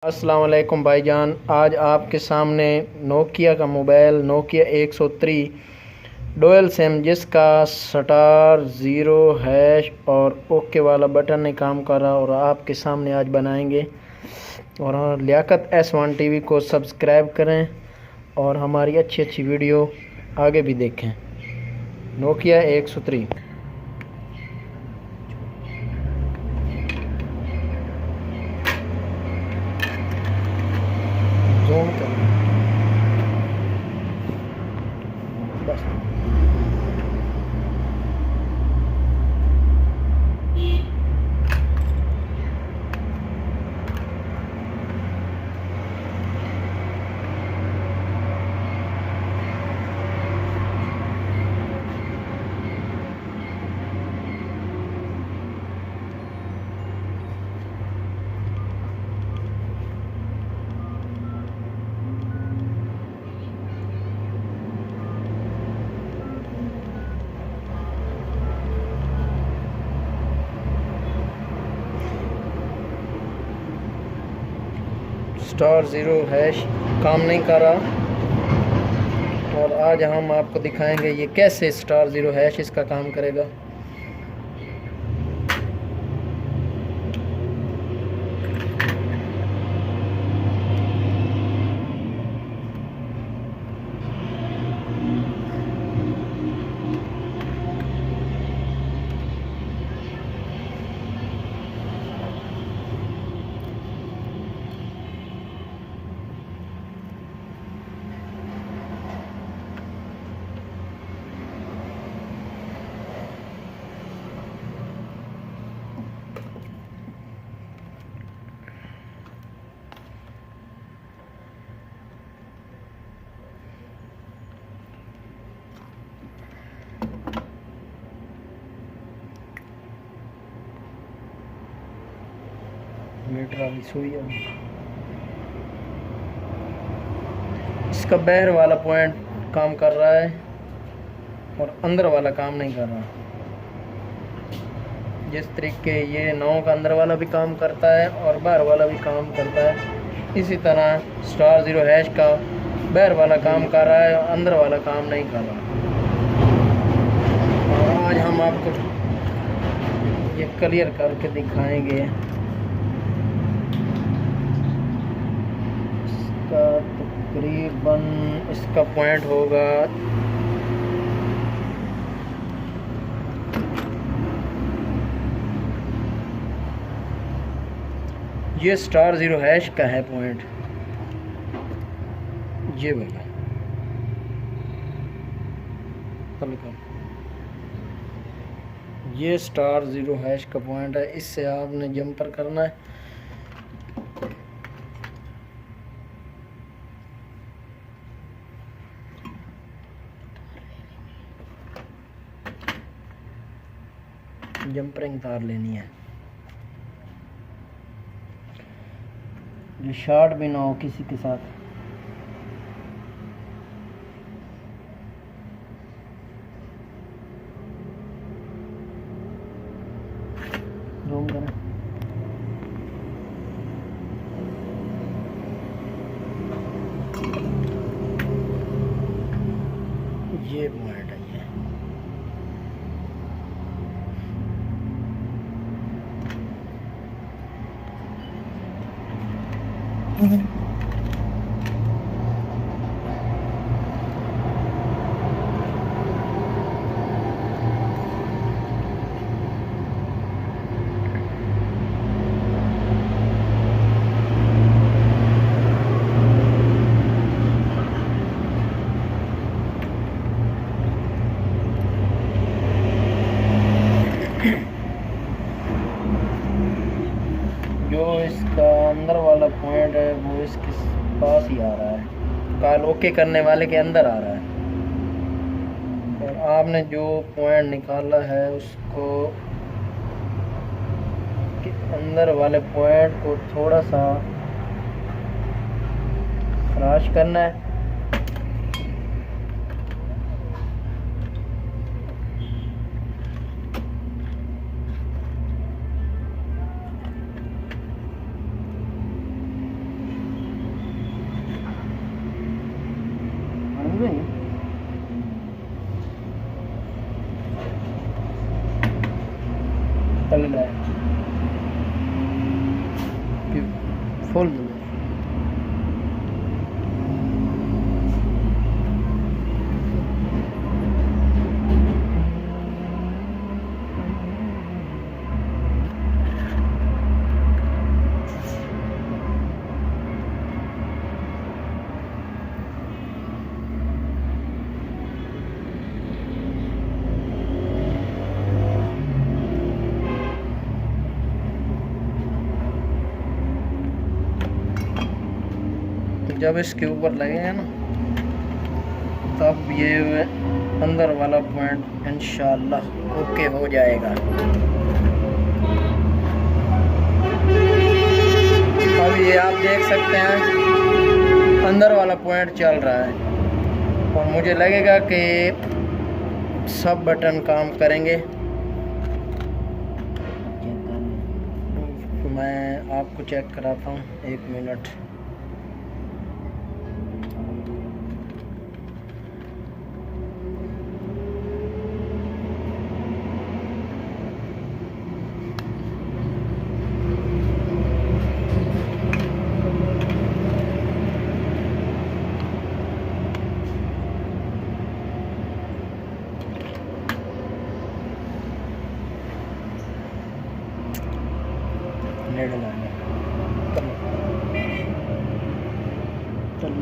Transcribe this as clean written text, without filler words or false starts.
अस्सलाम वालेकुम भाईजान। आज आपके सामने नोकिया का मोबाइल नोकिया 103 डुअल सिम जिसका स्टार ज़ीरो हैश और ओके वाला बटन नहीं काम कर रहा और आपके सामने आज बनाएंगे। और लियाकत S1 टीवी को सब्सक्राइब करें और हमारी अच्छी अच्छी वीडियो आगे भी देखें। नोकिया 103 जूम करें बस। स्टार ज़ीरो हैश काम नहीं कर रहा और आज हम आपको दिखाएंगे ये कैसे स्टार ज़ीरो हैश इसका काम करेगा। मीटर अभी सुई है। इसका बाहर वाला पॉइंट काम कर रहा है और अंदर वाला काम नहीं कर रहा। जिस तरीके ये 9 का अंदर वाला भी काम करता है और बाहर वाला भी काम करता है, इसी तरह स्टार ज़ीरो हैश का बाहर वाला काम कर रहा है और अंदर वाला काम नहीं कर रहा। और आज हम आपको ये क्लियर करके दिखाएंगे। तकरीबन इसका पॉइंट होगा ये स्टार ज़ीरो हैश का है पॉइंट, ये वाला ये स्टार ज़ीरो हैश का पॉइंट है। इससे आपने जंपर करना है। जंपरिंग तार लेनी है जो शॉर्ट भी ना हो किसी के साथ। जूम करें। ये पॉइंट है ये। जो इसका अंदर वाला पॉइंट है वो इसके पास ही आ रहा है, कॉल ओके करने वाले के अंदर आ रहा है। और आपने जो पॉइंट निकाला है उसको के अंदर वाले पॉइंट को थोड़ा सा क्रॉस करना है। फुल जब इसके ऊपर लगेगा ना तब ये अंदर वाला पॉइंट इंशाल्लाह ओके हो जाएगा। अब ये आप देख सकते हैं अंदर वाला पॉइंट चल रहा है और मुझे लगेगा कि सब बटन काम करेंगे। मैं आपको चेक कराता हूँ, 1 मिनट। चल